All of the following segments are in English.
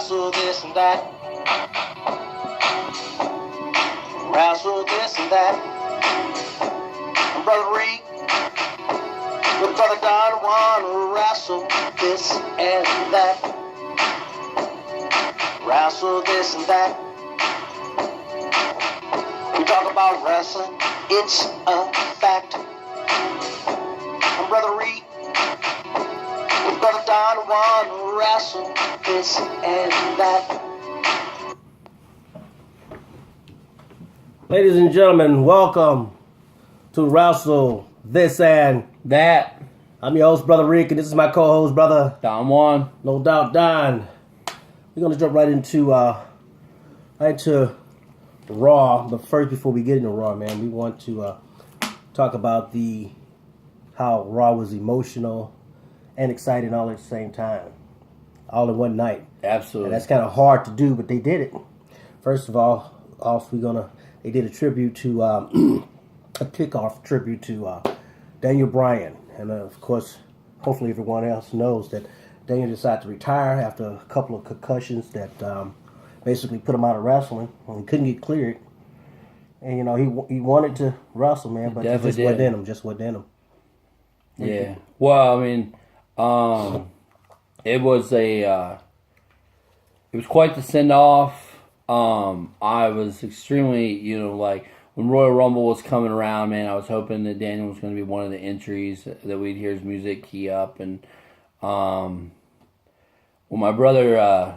Wrestle this and that. Wrestle this and that. And Brother Reed with Brother Don wanna wrestle this and that. Wrestle this and that. We talk about wrestling, it's a fact. I'm Brother Reed with Brother Don wanna wrestle this and that. Ladies and gentlemen, welcome to Wrestle This and That. I'm your host, Brother Rick, and this is my co-host, Brother Don Juan. No Doubt Don. We're gonna jump right into Raw. But first, before we get into Raw, man, we want to talk about how Raw was emotional and exciting all at the same time, all in one night. Absolutely. And that's kind of hard to do, but they did it. First of all, they did a tribute to a kickoff tribute to Daniel Bryan, and of course, hopefully everyone else knows that Daniel decided to retire after a couple of concussions that basically put him out of wrestling, and he couldn't get cleared. And he wanted to wrestle, man, but it just wasn't in him. Just wasn't in him. Yeah. Well, I mean, it was quite the send off. I was extremely, when Royal Rumble was coming around, man, I was hoping that Daniel was going to be one of the entries, that we'd hear his music key up. And when my brother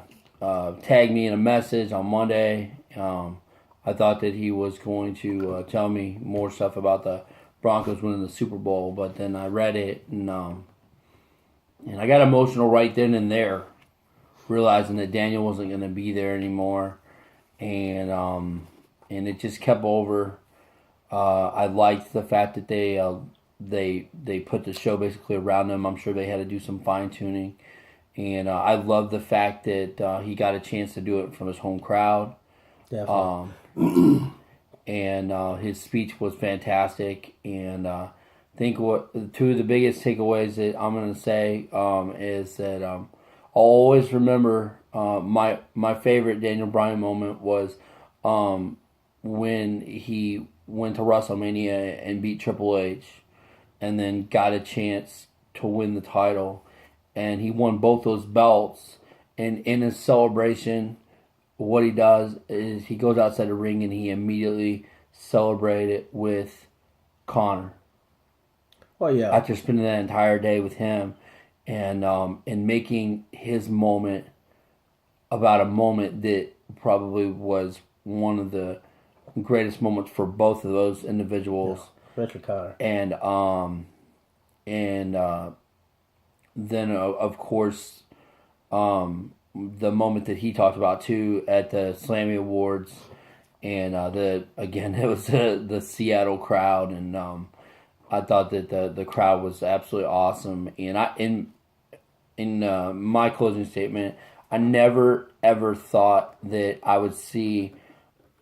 tagged me in a message on Monday, I thought that he was going to tell me more stuff about the Broncos winning the Super Bowl. But then I read it, and I got emotional right then and there, realizing that Daniel wasn't going to be there anymore. And it just kept over. I liked the fact that they put the show basically around him. I'm sure they had to do some fine tuning, and I love the fact that he got a chance to do it from his home crowd. Definitely. And his speech was fantastic. And I think two of the biggest takeaways that I'm going to say is that I'll always remember my favorite Daniel Bryan moment was when he went to WrestleMania and beat Triple H, and then got a chance to win the title, and he won both those belts. And in his celebration, what he does is he goes outside the ring and he immediately celebrated with Connor. Oh yeah! After spending that entire day with him, and making his moment about a moment that probably was one of the greatest moments for both of those individuals. Yeah, Richard Connor. And then of course the moment that he talked about too at the Slammy Awards, and it was the Seattle crowd, and I thought that the crowd was absolutely awesome. And in my closing statement, I never ever thought that I would see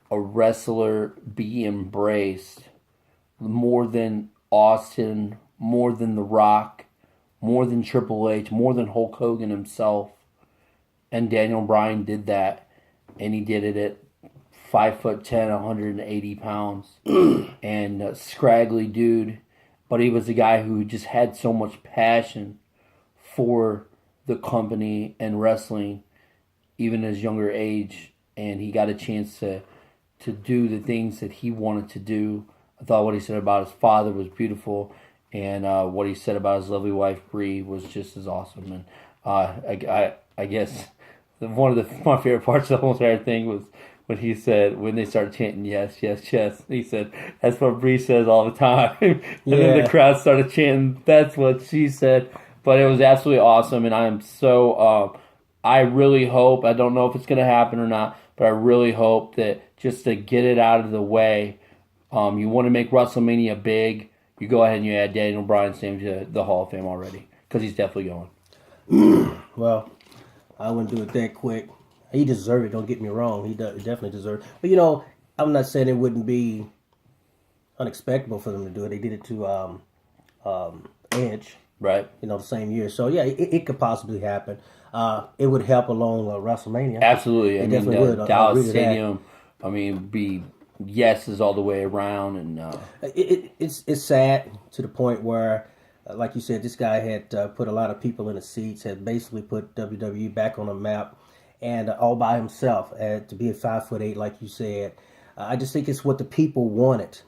a wrestler be embraced more than Austin, more than The Rock, more than Triple H, more than Hulk Hogan himself. And Daniel Bryan did that, and he did it at 5'10", 180 pounds, and a scraggly dude. But he was a guy who just had so much passion for the company and wrestling, even at his younger age, and he got a chance to do the things that he wanted to do. I thought what he said about his father was beautiful, and what he said about his lovely wife Bree was just as awesome. And I guess one of my favorite parts of the whole entire thing was when he said, when they started chanting yes, yes, yes, he said, that's what Bree says all the time. And then the crowd started chanting, that's what she said. But it was absolutely awesome, and I am so, I really hope, I don't know if it's going to happen or not, but I really hope that just to get it out of the way, you want to make WrestleMania big, you go ahead and you add Daniel Bryan's name to the Hall of Fame already, because he's definitely going. Well, I wouldn't do it that quick. He deserved it, don't get me wrong. He definitely deserved it. But, I'm not saying it wouldn't be unexpected for them to do it. They did it to Edge. Right. The same year. So, yeah, it could possibly happen. it would help along WrestleMania. Absolutely. It definitely would. I Dallas agree to that. Stadium, I mean, be yeses all the way around. And It's sad to the point where, like you said, this guy had put a lot of people in the seats, had basically put WWE back on the map, and all by himself. To be a 5'8", like you said, I just think it's what the people wanted,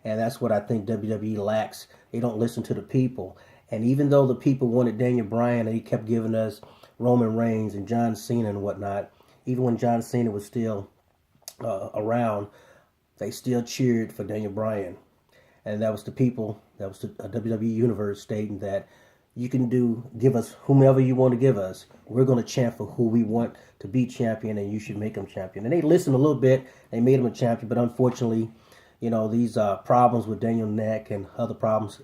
and that's what I think WWE lacks. They don't listen to the people, and even though the people wanted Daniel Bryan, and he kept giving us Roman Reigns and John Cena and whatnot, even when John Cena was still around, they still cheered for Daniel Bryan. And that was the people, that was the WWE Universe stating that you can give us whomever you want to give us. We're going to champ for who we want to be champion, and you should make him champion. And they listened a little bit. They made him a champion, but unfortunately, these problems with Daniel Neck and other problems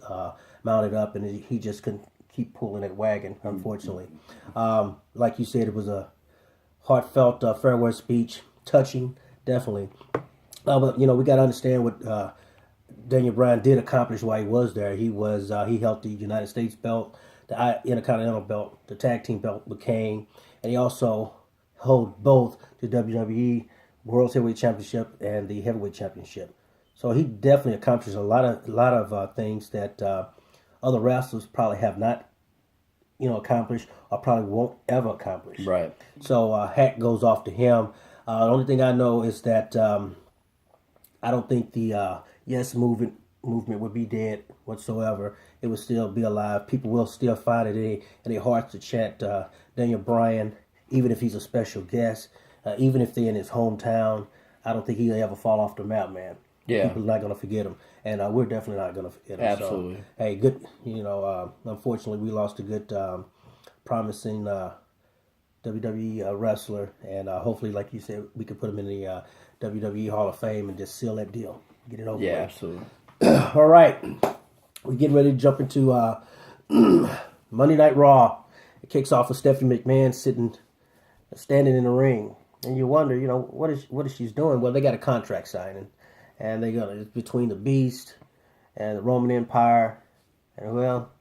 mounted up, and he just couldn't keep pulling that wagon, unfortunately. Like you said, it was a heartfelt farewell speech, touching, definitely. But, we got to understand what Daniel Bryan did accomplish while he was there. He held the United States belt, the Intercontinental belt, the tag team belt with Kane, and he also held both the WWE World Heavyweight Championship and the Heavyweight Championship. So he definitely accomplished a lot of things that other wrestlers probably have not, accomplished or probably won't ever accomplish. right. So hat goes off to him. The only thing I know is that I don't think the Yes movement would be dead whatsoever. It would still be alive. People will still find it in their hearts to chant Daniel Bryan, even if he's a special guest, even if they're in his hometown. I don't think he'll ever fall off the map, man. Yeah. People are not going to forget him, and we're definitely not going to forget him. Absolutely. So, hey, good. Unfortunately, we lost a good, promising WWE wrestler, and hopefully, like you said, we could put him in the WWE Hall of Fame and just seal that deal. Get it over with. Absolutely. All right. We're getting ready to jump into Monday Night Raw. It kicks off with Stephanie McMahon standing in the ring. And you wonder, what is she doing? Well, they got a contract signing. And it's between the Beast and the Roman Empire. And well,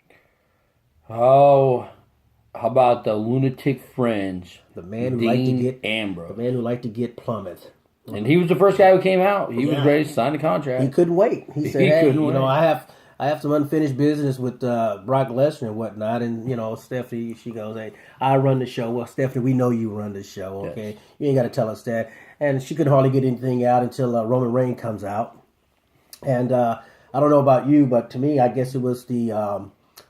how about the lunatic fringe? The man who liked to get Ambrose. The man who liked to get Plymouth. And he was the first guy who came out. He was ready to sign the contract. He couldn't wait. He said, He "Hey, couldn't wait. I have some unfinished business with Brock Lesnar and whatnot." And Stephanie, she goes, "Hey, I run the show." Well, Stephanie, we know you run the show. Okay, Yes. You ain't got to tell us that. And she couldn't hardly get anything out until Roman Reigns comes out. And I don't know about you, but to me, I guess it was the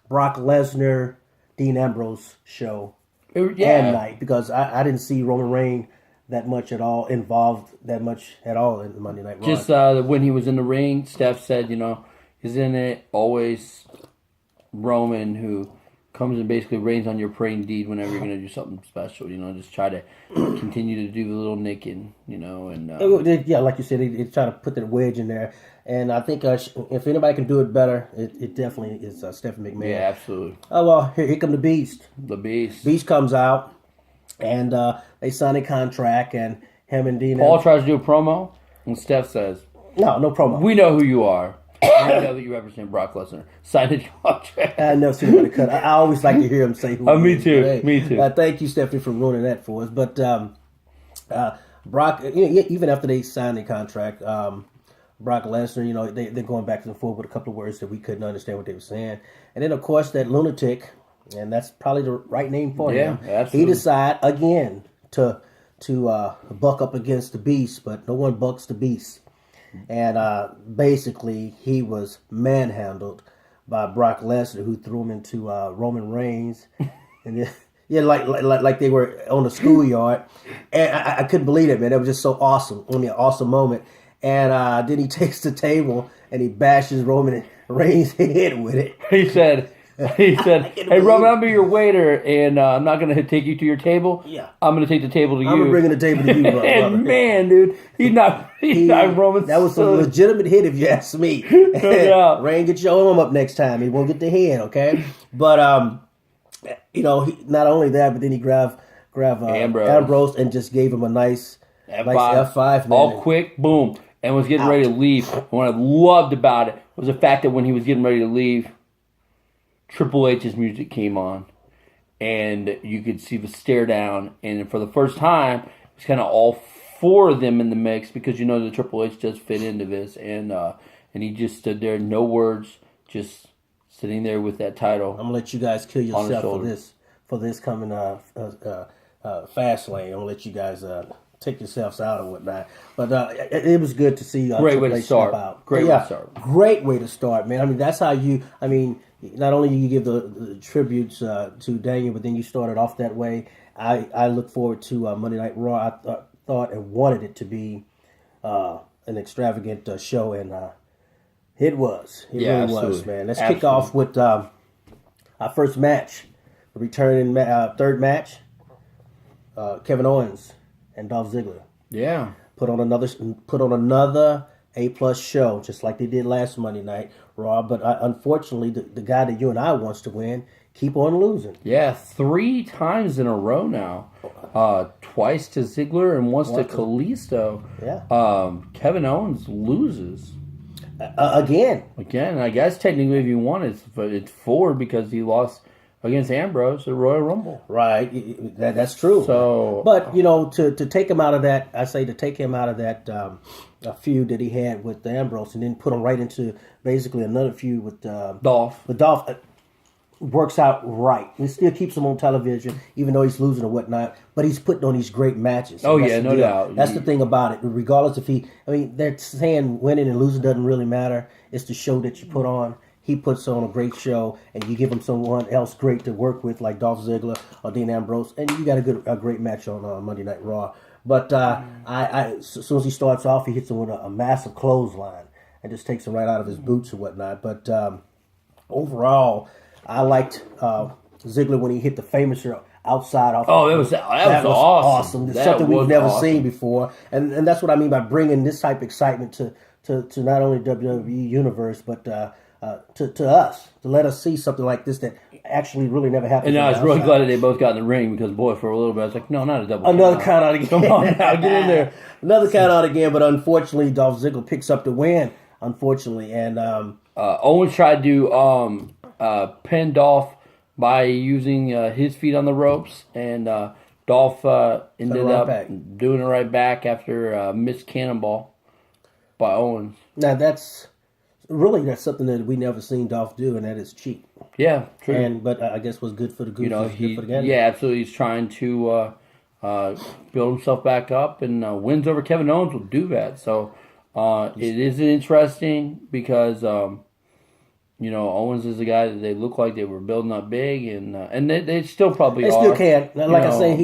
Brock Lesnar, Dean Ambrose show and night, because I didn't see Roman Reigns involved that much at all in the Monday Night Raw. Just when he was in the ring, Steph said, isn't it always Roman who comes and basically rains on your parade deed whenever you're going to do something special, just try to continue to do the little nicking, and... yeah, like you said, they try to put that wedge in there. And I think if anybody can do it better, it definitely is Stephanie McMahon. Yeah, absolutely. Oh, well, here come the Beast. The Beast. Beast comes out, and they sign a contract, and him and Dean... Paul tries to do a promo, and Steph says, No promo. "We know who you are. We know that you represent Brock Lesnar. Sign the contract." I never seen anybody cut. I always like to hear him say who he Me is. too. But, hey, Me too. Thank you, Stephanie, for ruining that for us. But Brock, even after they signed the contract, Brock Lesnar, they're going back and forth with a couple of words that we couldn't understand what they were saying. And then, of course, that lunatic, and that's probably the right name for him. Absolutely. He decided again to buck up against the Beast, but no one bucks the Beast. And basically, he was manhandled by Brock Lesnar, who threw him into Roman Reigns, and like they were on the schoolyard. And I couldn't believe it, man. It was just so awesome. I mean, an awesome moment. And then he takes the table and he bashes Roman Reigns' head with it. He said, "Hey, Roman, I'll be your waiter, and I'm not going to take you to your table. Yeah. I'm going to take the table to you. I'm bringing the table to you, brother. And man, dude, he's not Roman. That was a legitimate hit, if you ask me. doubt. Reigns, get your arm up next time. He won't get the head, okay? But not only that, but then he grabbed Ambrose and just gave him a nice F5, man. All quick, boom, and was getting ready to leave. And what I loved about it was the fact that when he was getting ready to leave, Triple H's music came on, and you could see the stare down. And for the first time, it's kind of all four of them in the mix because the Triple H does fit into this, and he just stood there, no words, just sitting there with that title. I'm gonna let you guys kill yourself for this coming fast lane. I'm gonna let you guys take yourselves out or whatnot. But it was good to see great way to start. Out. Great way to start. Great way to start, man. I mean, that's how you. I mean, not only do you give the tributes to Daniel, but then you started off that way. I look forward to Monday Night Raw. I thought and wanted it to be an extravagant show, and it was. It really was, man. Let's kick off with our first match, the returning third match. Kevin Owens and Dolph Ziggler. Yeah, put on another A+ show, just like they did last Monday Night Raw. But unfortunately, the guy that you and I wants to win keep on losing. Yeah, 3 times in a row now. Twice to Ziggler and once to Kalisto. Yeah. Kevin Owens loses. Again, I guess technically if you want it's 4 because he lost against Ambrose at Royal Rumble. Right, that's true. So, but to take him out of that, I say to take him out of that feud that he had with Ambrose, and then put him right into basically another feud with Dolph. With Dolph, works out right. It still keeps him on television, even though he's losing or whatnot. But he's putting on these great matches. Oh yeah, no doubt. That's the thing about it. Regardless if they're saying winning and losing doesn't really matter. It's the show that you put on. He puts on a great show, and you give him someone else great to work with, like Dolph Ziggler or Dean Ambrose, and you got a great match on Monday Night Raw. But as soon as he starts off, he hits him with a massive clothesline and just takes him right out of his boots or whatnot. But overall, I liked Ziggler when he hit the famouser outside off. Oh, that was awesome. It's something we've never seen before, and that's what I mean by bringing this type of excitement to not only WWE Universe but to us, to let us see something like this that actually really never happened. And I was really glad that they both got in the ring because, boy, for a little bit, I was like, no, not a double Another count out again. Come on now, get in there. Another count out again, but unfortunately, Dolph Ziggler picks up the win, unfortunately. And Owens tried to pin Dolph by using his feet on the ropes, and Dolph ended up doing it right back after a missed cannonball by Owens. Now, that's something that we never seen Dolph do, and that is cheat. Yeah, true. But I guess what's good for the goose is good for the gander. Yeah, absolutely. He's trying to build himself back up, and wins over Kevin Owens will do that. So it is interesting because Owens is a guy that they look like they were building up big, and they still probably are. They still can. Like I say,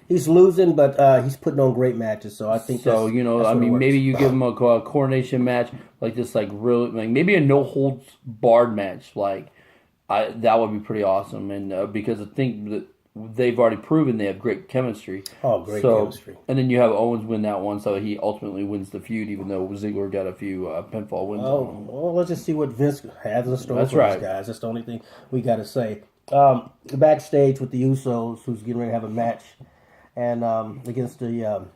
he's losing, but he's putting on great matches. So I think so. That's Maybe you give him a coronation match like this, maybe a no holds barred match, that would be pretty awesome. And because I think that they've already proven they have great chemistry. Oh, great chemistry. And then you have Owens win that one, so he ultimately wins the feud, even though Ziggler got a few pinfall wins on him. Well, let's just see what Vince has in store for these guys. That's the only thing we got to say. Backstage with the Usos, who's getting ready to have a match, and against the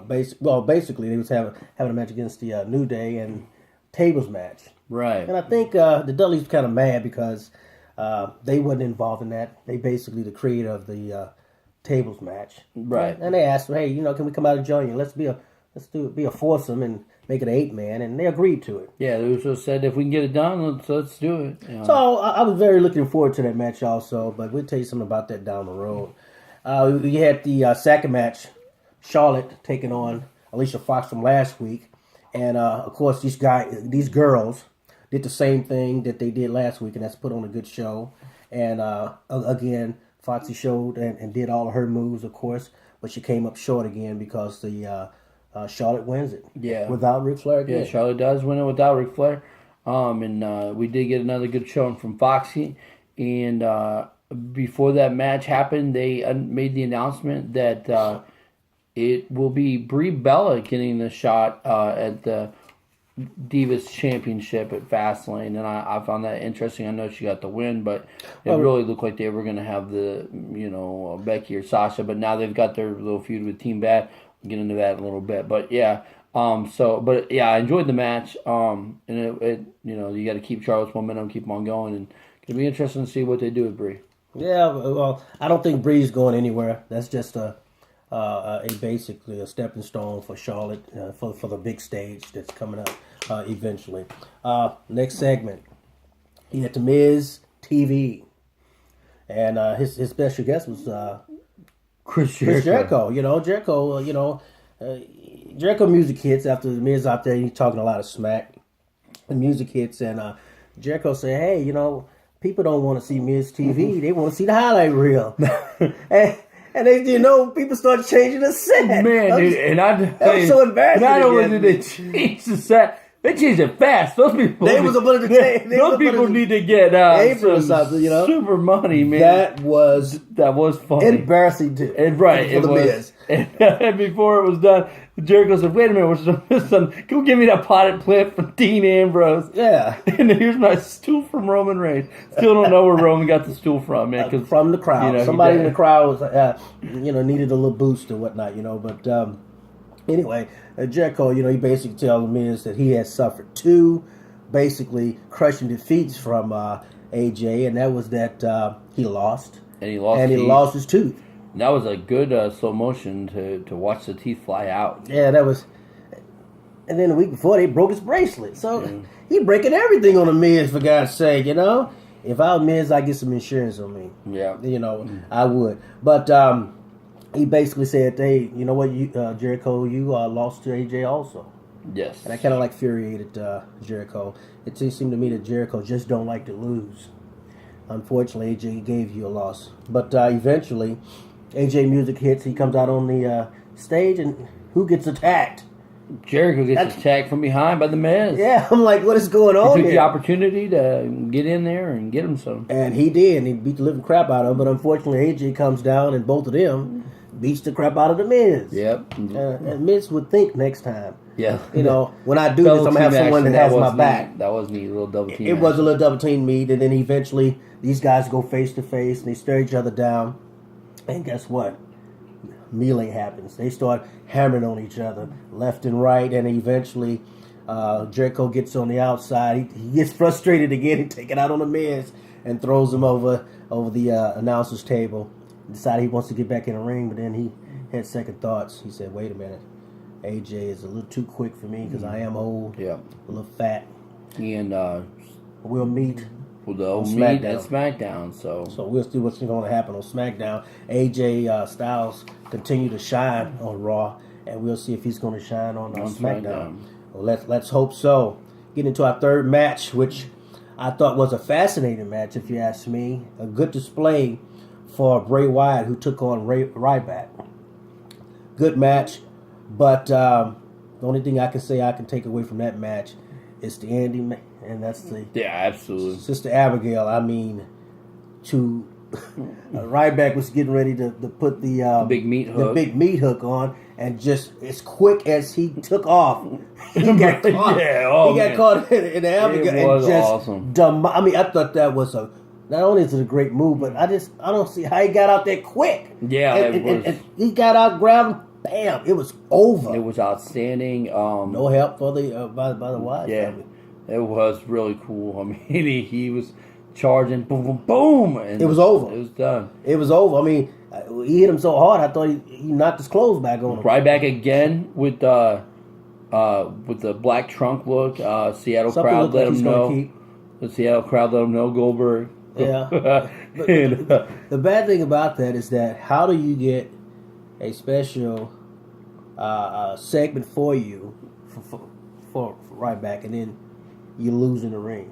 basically they was having a match against the New Day and tables match. Right. And I think the Dudleys kind of mad because they wasn't involved in that. They basically the creator of the tables match. Right. And they asked, hey, can we come out and join you? Let's be a foursome and make it an 8-man, and they agreed to it. Yeah, the Usos said if we can get it done, let's do it. So I was very looking forward to that match also, but we'll tell you something about that down the road. We had the second match, Charlotte taking on Alicia Fox from last week, and of course these girls did the same thing that they did last week, and that's put on a good show. And again, Foxy showed and did all of her moves, of course, but she came up short again because the Charlotte wins it. Yeah. Without Ric Flair again. Yeah, Charlotte does win it without Ric Flair. And we did get another good showing from Foxy. And before that match happened, they made the announcement that it will be Brie Bella getting the shot at the Divas Championship at Fastlane, and I found that interesting. I know she got the win, but it really looked like they were going to have the Becky or Sasha, but now they've got their little feud with Team Bad. We'll get into that in a little bit, but yeah. I enjoyed the match. And it you got to keep Charlotte's momentum, keep them on going, and it'll be interesting to see what they do with Brie. Yeah, well, I don't think Bree's going anywhere. That's just basically a stepping stone for Charlotte for the big stage that's coming up eventually. Next segment, he had the Miz TV, and his special guest was Chris Jericho. Jericho music hits after the Miz out there. He's talking a lot of smack. The music hits, and Jericho said, "Hey, people don't want to see Miz TV. They want to see the highlight reel." and they, people started changing the set. Man, dude, and that was so embarrassing. Not only did they change the set, they changed it fast. Those people, those people need to get some super money, man. That was funny, embarrassing too. And right, it was. And before it was done, Jericho said, "Wait a minute, go give me that potted plant from Dean Ambrose." Yeah, and here's my stool from Roman Reigns. Still don't know where Roman got the stool from, man. Cause, from the crowd. Somebody in the crowd was, needed a little boost or whatnot, But anyway, Jericho, he basically tells Miz that he has suffered two, basically crushing defeats from AJ, and that was that he lost, and he lost his tooth. That was a good slow motion to watch the teeth fly out. Yeah, that was. And then the week before, they broke his bracelet. So he breaking everything on the Miz, for God's sake, If I was Miz, I'd get some insurance on me. Yeah. I would. But he basically said, "Hey, you know what, Jericho, you lost to AJ also." Yes. And I kind of infuriated Jericho. It seemed to me that Jericho just don't like to lose. Unfortunately, AJ gave you a loss. But eventually, AJ music hits. He comes out on the stage, and who gets attacked? Jericho gets attacked from behind by the Miz. Yeah, I'm like, what is going on He took here? the opportunity to get in there and get him some. And he did, and he beat the living crap out of him. But unfortunately, AJ comes down, and both of them beats the crap out of the Miz. Yep. And Miz would think next time. Yeah. When I do this, I'm going to have someone that has my back. That was neat, a little double team. It was a little double team meet, and then eventually these guys go face to face, and they stare each other down. And guess what? Melee happens. They start hammering on each other left and right, and eventually Jericho gets on the outside. He gets frustrated again and take it out on the Miz and throws him over the announcer's table. Decided he wants to get back in the ring, but then he had second thoughts. He said, "Wait a minute. AJ is a little too quick for me because I am old, a little fat." And we'll meet. We'll meet at SmackDown. So we'll see what's going to happen on SmackDown. AJ Styles continue to shine on Raw, and we'll see if he's going to shine on SmackDown. Well, let's hope so. Get into our third match, which I thought was a fascinating match, if you ask me. A good display for Bray Wyatt, who took on Ryback. Good match, but the only thing I can say I can take away from that match is the ending, and that's the absolutely Sister Abigail. I mean, Ryback was getting ready to put the big meat hook on, and just as quick as he took off, he got caught. He got caught in the Abigail. It was and just awesome. Dumb. I mean, I thought that was not only is it a great move, but I don't see how he got out there quick. Yeah, and he got out, grabbed him, bam! It was over. It was outstanding. No help for the by the Wyatt family. It was really cool. I mean, he was charging, boom, boom, boom, and it was over. It was done. It was over. I mean, he hit him so hard, I thought he knocked his clothes back on him. Ryback again with the black trunk look. Seattle crowd let him know. The Seattle crowd let him know Goldberg. Yeah. But the bad thing about that is that how do you get a special segment for you for Ryback, and then you lose in the ring?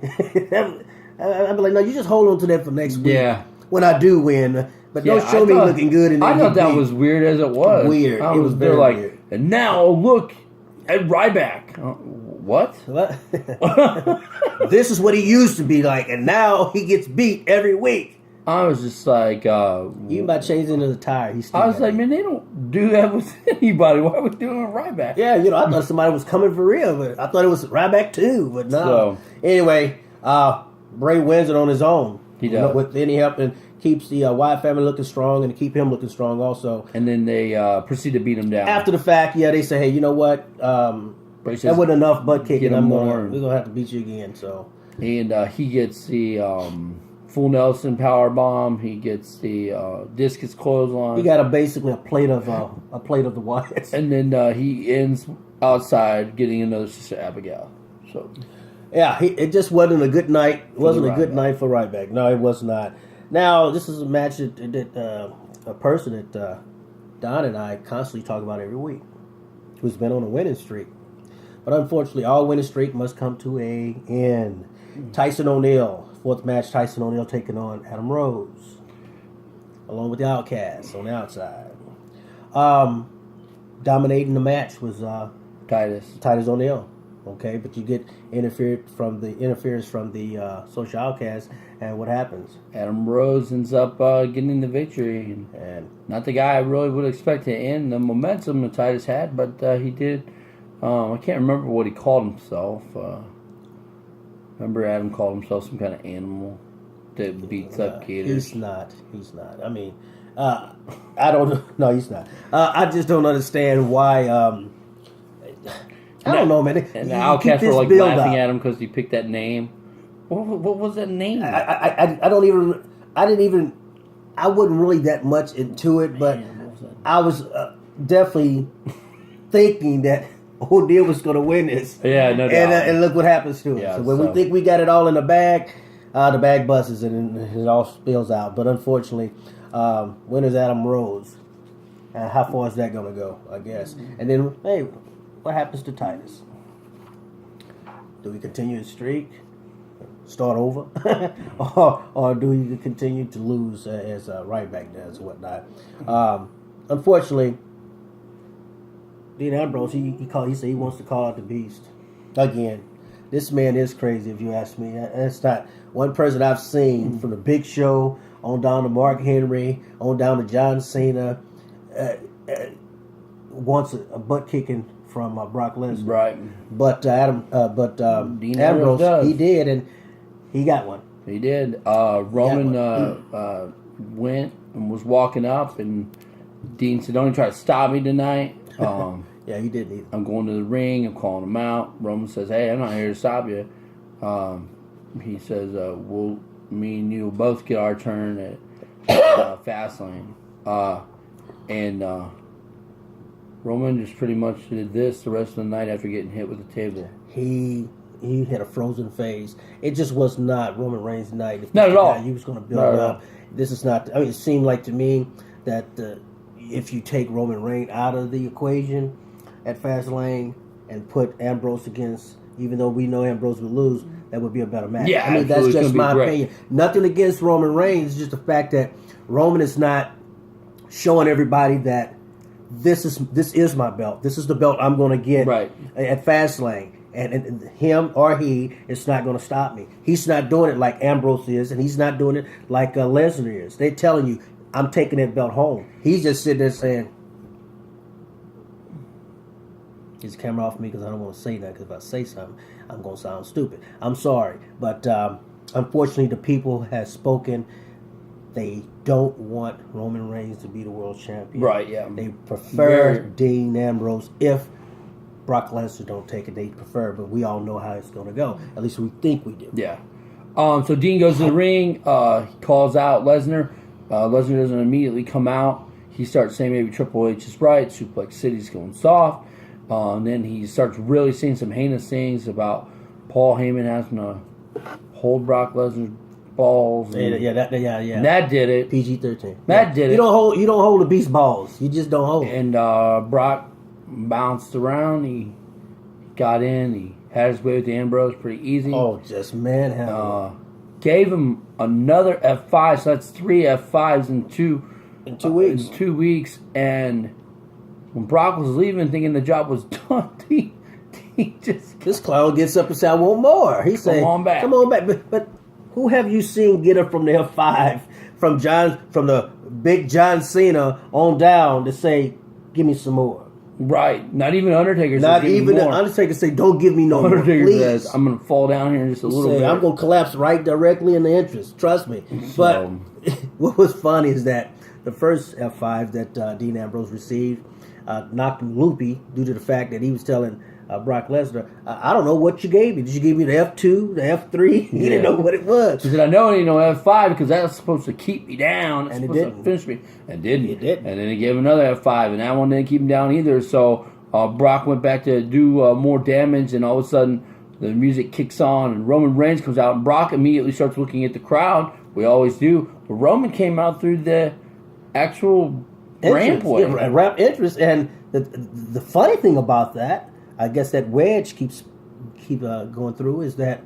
I'd be like, no, you just hold on to that for next week. Yeah. When I do win, but don't show me looking good. And I thought that was weird as it was. Weird. It was very weird. And now look at Ryback. What? This is what he used to be like, and now he gets beat every week. I was just like, even by changing the tire, he's still I was like, man, they don't do that with anybody. Why are we doing it with Ryback? Yeah, I thought somebody was coming for real, but I thought it was Ryback too, but no. So, anyway, Bray wins it on his own. He does. With any help, and keeps the Wyatt family looking strong, and keep him looking strong also. And then they proceed to beat him down. After the fact, they say, hey, you know what? That wasn't enough butt kicking. We're going to have to beat you again. So, and he gets the full Nelson power bomb. He gets the discus clothesline. He got basically a plate of the Wyatts. And then he ends outside getting another Sister Abigail. So yeah, it just wasn't a good night. It wasn't a good night for Ryback. No, it was not. Now this is a match that a person that Don and I constantly talk about every week, who's been on a winning streak. But unfortunately, all winning streak must come to an end. Tyson O'Neil, fourth match, Tyson O'Neil taking on Adam Rose, along with the Outcasts on the outside. Dominating the match was Titus O'Neil. Okay, but you get interference from the Social Outcasts, and what happens? Adam Rose ends up getting the victory, and not the guy I really would expect to end the momentum that Titus had, but he did. I can't remember what he called himself. Remember Adam called himself some kind of animal that beats up gators. He's not. I mean, I don't. No, he's not. I just don't understand why. I don't know, man. And the Outcasts were like laughing at him because he picked that name. What was that name? I don't even. I didn't even. I wasn't really that much into it, but I was definitely thinking that O'Neil was going to win this. Yeah, no doubt. And look what happens to it. Yeah, so when we think we got it all in the bag busts and it all spills out. But unfortunately, winner's Adam Rose. How far is that going to go, I guess? And then, hey, what happens to Titus? Do we continue his streak? Start over? or do we continue to lose as Ryback does and whatnot? Unfortunately, Dean Ambrose, he said he wants to call out the beast. Again, this man is crazy if you ask me. It's not one person I've seen from the Big Show on down to Mark Henry, on down to John Cena, wants a butt kicking from Brock Lesnar. Right. But Dean Ambrose does. he did, and he got one. He did. Roman went and was walking up, and Dean said, "Don't even try to stop me tonight." Yeah, he didn't either. I'm going to the ring. I'm calling him out. Roman says, "Hey, I'm not here to stop you." He says, "Well, me and you will both get our turn at Fastlane." And Roman just pretty much did this the rest of the night after getting hit with the table. He had a frozen face. It just was not Roman Reigns' night. Not at all. He was going to build up. This is not. I mean, it seemed like to me that if you take Roman Reigns out of the equation at Fastlane and put Ambrose against, even though we know Ambrose would lose, that would be a better match. Yeah, I mean, that's just my opinion. Nothing against Roman Reigns, just the fact that Roman is not showing everybody that this is my belt. This is the belt I'm going to get at Fastlane. And him or he is not going to stop me. He's not doing it like Ambrose is, and he's not doing it like Lesnar is. They're telling you, I'm taking that belt home. He's just sitting there saying, "Get the camera off me because I don't want to say that, because if I say something, I'm going to sound stupid. I'm sorry." But unfortunately, the people have spoken. They don't want Roman Reigns to be the world champion. Right, yeah. They prefer Dean Ambrose. If Brock Lesnar don't take it, they prefer, but we all know how it's going to go. At least we think we do. Yeah. So Dean goes to the ring. He calls out Lesnar. Lesnar doesn't immediately come out. He starts saying maybe Triple H is right. Suplex City's going soft. And then he starts really saying some heinous things about Paul Heyman having to hold Brock Lesnar's balls. Yeah. And that did it. PG-13. That did it. You don't hold the beast balls. You just don't hold. And Brock bounced around. He got in. He had his way with the Ambrose pretty easy. Oh, just manhandle. Gave him another F5, so that's 3 F5s in 2 weeks. In 2 weeks. And when Brock was leaving, thinking the job was done, he just this clown gets up and says, "I want more." He said, "Come on back." But who have you seen get up from the F5 from the big John Cena on down to say, "Give me some more"? Right. Not even Undertaker says, Not even the Undertaker say, "Don't give me no more, Undertaker please." says, "I'm going to fall down here in just a little bit. I'm going to collapse right directly in the entrance. Trust me." But what was funny is that the first F5 that Dean Ambrose received knocked him loopy due to the fact that he was telling Brock Lesnar, I don't know what you gave me. Did you give me the F2, the F3? He didn't know what it was. He said, I know it ain't no F5 because that's supposed to keep me down. It's And it supposed didn't. to finish me. And didn't. It didn't. And then he gave another F5, and that one didn't keep him down either. So Brock went back to do more damage, and all of a sudden the music kicks on, and Roman Reigns comes out, and Brock immediately starts looking at the crowd. We always do. But Roman came out through the actual rampway. Yeah, ramp entrance. And the funny thing about that, I guess that wedge keep going through, is that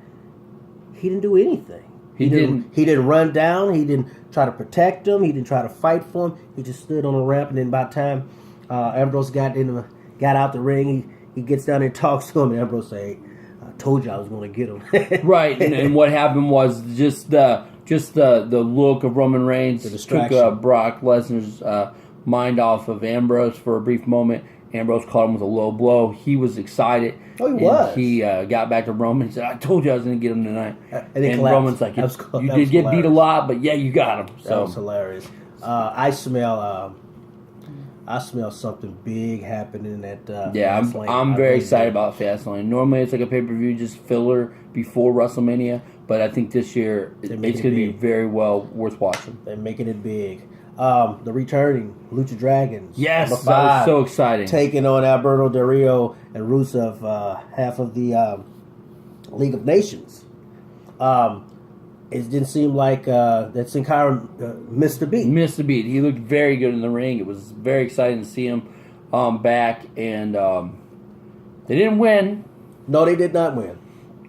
he didn't do anything. He didn't run down. He didn't try to protect him. He didn't try to fight for him. He just stood on the ramp, and then by the time Ambrose got out the ring, he gets down there and talks to him, and Ambrose say, I told you I was going to get him. Right, and what happened was just the look of Roman Reigns took Brock Lesnar's mind off of Ambrose for a brief moment. Ambrose caught him with a low blow. He was excited. Oh, he was. He got back to Roman and said, I told you I was going to get him tonight. And Roman's like, you did get beat a lot, but yeah, you got him. So. That was hilarious. I smell something big happening at I'm very excited about Fastlane. Normally it's like a pay-per-view, just filler before WrestleMania, but I think this year it's going to be very well worth watching. They're making it big. The returning Lucha Dragons. Yes, that was so exciting. Taking on Alberto Del Rio and Rusev, half of the League of Nations. It didn't seem like that Sin Cara missed a beat. Missed a beat. He looked very good in the ring. It was very exciting to see him back, and they didn't win. No, they did not win.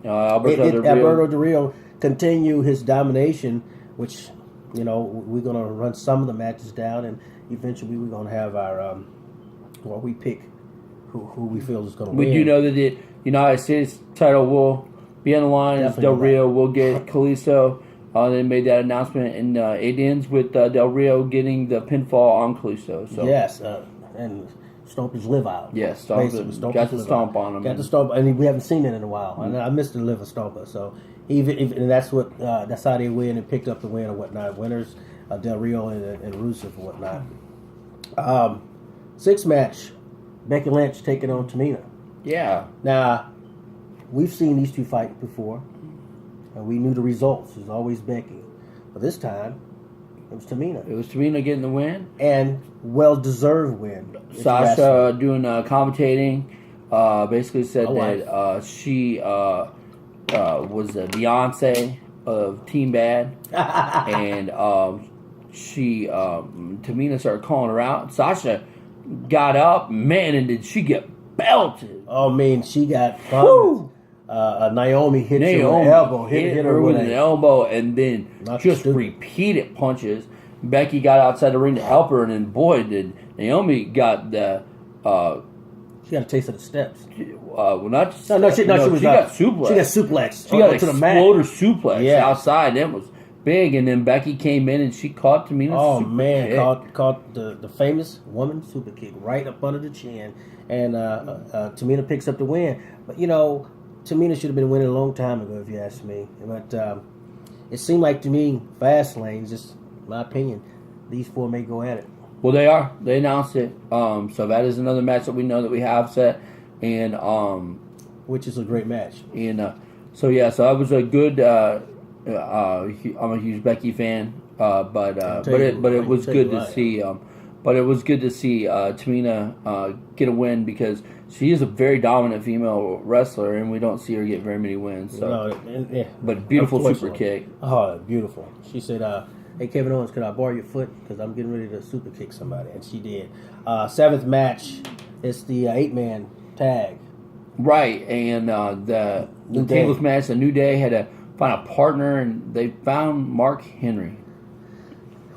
Alberto Del Rio continue his domination, which, we're going to run some of the matches down, and eventually we're going to have our, we pick who we feel is going to win. We do know that the United States title will be on the line. As Del Rio will get Kalisto. They made that announcement, and it ends with Del Rio getting the pinfall on Kalisto. So. Yes, and stomp his liver out. Yes, got the stomp on him. Got the stomp, and we haven't seen it in a while. And I missed the liver stomper, so and that's how they win and picked up the win or whatnot. Winners, Del Rio and Rusev and whatnot. Sixth match, Becky Lynch taking on Tamina. Yeah. Now, we've seen these two fight before, and we knew the results. It was always Becky. But this time, it was Tamina. It was Tamina getting the win. And well-deserved win. Sasha doing commentating basically said that she was a Beyonce of Team Bad. And Tamina started calling her out. Sasha got up, man, and did she get belted. Oh, man, she got Naomi hit her with an elbow. Hit her with an elbow, and then just repeated punches. Becky got outside the ring to help her, and then, boy, did Naomi got the... she got a taste of the steps. She got suplex. She got suplex. She got an exploder suplex outside. That was big, and then Becky came in, and she caught Tamina's super kick. Caught the famous woman super kick right up under the chin, and Tamina picks up the win. But, Tamina should have been winning a long time ago, if you ask me. But it seemed like to me, Fastlane, just my opinion, these four may go at it. Well, they are. They announced it. So that is another match that we know that we have set, and which is a great match. And so that was a good. I'm a huge Becky fan, but it was good to see. But it was good to see Tamina get a win, because she is a very dominant female wrestler, and we don't see her get very many wins. So, but beautiful super kick. Oh, beautiful. She said, "Hey, Kevin Owens, could I borrow your foot? Because I'm getting ready to super kick somebody," and she did. Seventh match, it's the 8-man tag. Right, and the tables match, the New Day had to find a partner, and they found Mark Henry,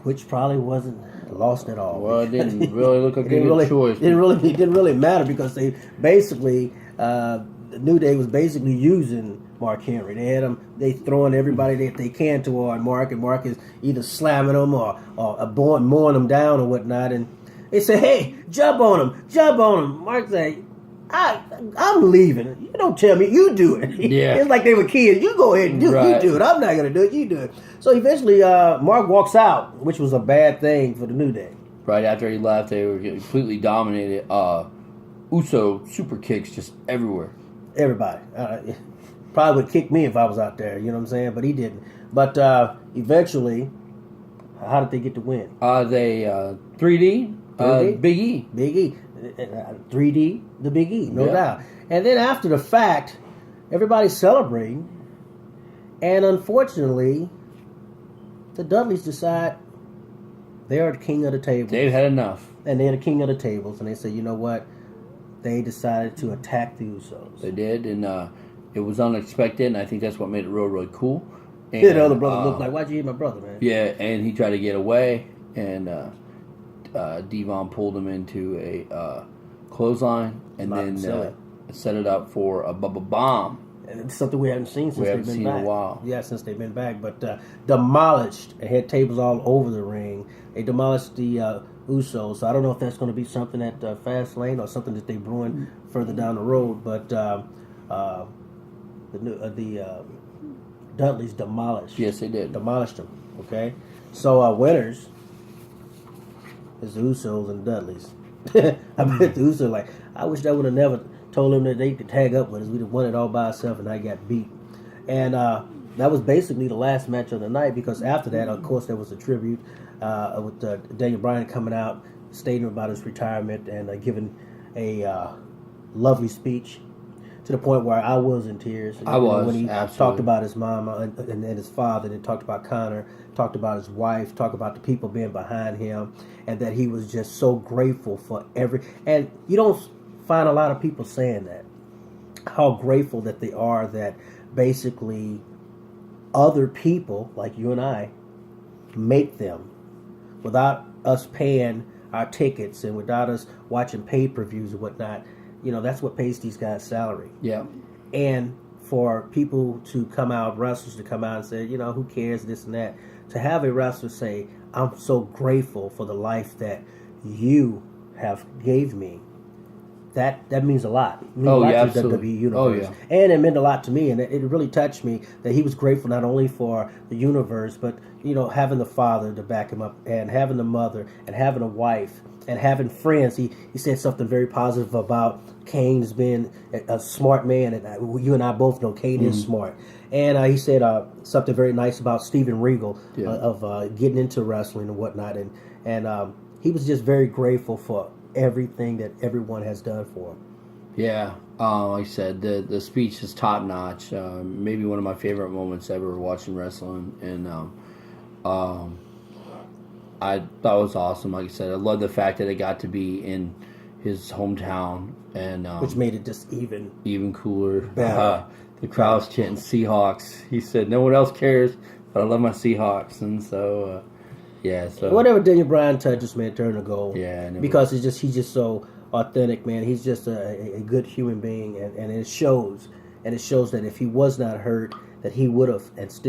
which probably wasn't lost at all. Well, it didn't really look like a good choice. It didn't really matter, because they basically the New Day was basically using Mark Henry. They had him. They throwing everybody that they can toward Mark, and Mark is either slamming them or mowing them down or whatnot. And they say, "Hey, jump on him." Mark say, I'm leaving. You don't tell me. You do it. Yeah. It's like they were kids. You go ahead and do it. You do it. I'm not going to do it. You do it. So eventually, Mark walks out, which was a bad thing for the New Day. Right after he left, they were completely dominated. Uso super kicks just everywhere. Everybody. Probably would kick me if I was out there, you know what I'm saying? But he didn't. But eventually, how did they get the win? They 3D, 3D? Big E. Big E. 3D, the Big E, no Yeah. doubt. And then after the fact, everybody's celebrating. And unfortunately, the Dudleys decide they are the king of the tables. They've had enough. And they're the king of the tables. And they say, you know what? They decided to attack the Usos. They did, and it was unexpected, and I think that's what made it really, really cool. And, The other brother looked like, why'd you hit my brother, man? Yeah, and he tried to get away, and Devon pulled him into a clothesline, and then set it up for a bomb. And it's something we haven't seen since they've been back. In a while. Yeah, since they've been back. But demolished and had tables all over the ring. They demolished the Usos. So I don't know if that's going to be something at Fastlane or something that they brewing further down the road. But the Dudleys demolished. Yes, they did. Demolished them. Okay? So winners is the Usos and Dudleys. I bet the Usos like, I wish I would have never told them that they could tag up with us. We'd have won it all by ourselves, and I got beat. And that was basically the last match of the night, because after that, of course, there was a tribute with Daniel Bryan coming out, stating about his retirement and giving a lovely speech to the point where I was in tears. I was, when he absolutely. talked about his mom and his father, and talked about Connor, talked about his wife, talked about the people being behind him, and that he was just so grateful for and you don't find a lot of people saying that, how grateful that they are that basically other people like you and I make them without us paying our tickets and without us watching pay-per-views and whatnot. You know, that's what pays these guys salary. Yeah. And for people to come out, wrestlers to come out and say, you know, who cares, this and that, to have a wrestler say, I'm so grateful for the life that you have gave me, that means a lot. It means a lot to the WWE Universe. And it meant a lot to me, and it really touched me that he was grateful not only for the universe, but, you know, having the father to back him up, and having the mother, and having a wife, and having friends. He said something very positive about Kane as being a smart man, and you and I both know Kane is smart. And he said something very nice about Steven Regal of getting into wrestling and whatnot, and he was just very grateful for everything that everyone has done for him. Yeah, like I said, the speech is top notch. Maybe one of my favorite moments ever watching wrestling, and I thought it was awesome. Like I said, I love the fact that it got to be in his hometown, and which made it just even cooler. Better. The crowd's chanting Seahawks. He said, "No one else cares, but I love my Seahawks," and so. Yeah, so whatever Daniel Bryan touches, man, turn to gold. Yeah, because he's just so authentic, man. He's just a good human being, and it shows. And it shows that if he was not hurt, that he would have and still